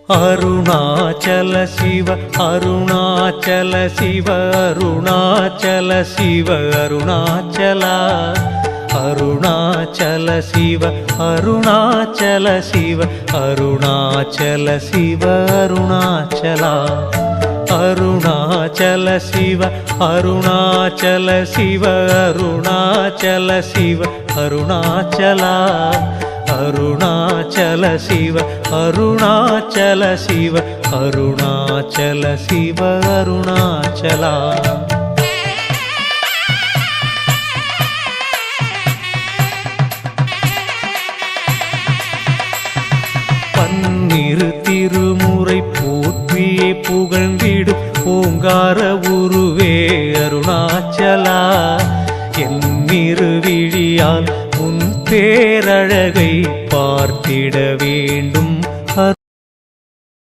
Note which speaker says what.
Speaker 1: அருணாச்சல சிவ அருணாச்சல சிவ அருணாச்சல சிவ அருணாச்சலா அருணாச்சல சிவ அருணாச்சல சிவ அருணாச்சல சிவ அருணாச்சலா அருணாச்சல சிவ அருணாச்சல சிவ அருணாச்சல சிவ அருணாச்சலா அருணாச்சல சிவ அருணாச்சல சிவ அருணாச்சல சிவ அருணாச்சலா பன்னிரு திருமுறை போற்றியே புகழ்ந்திடும் ஓங்கார உருவே அருணாச்சலா என் இருவிழியால் உன் பேரழகை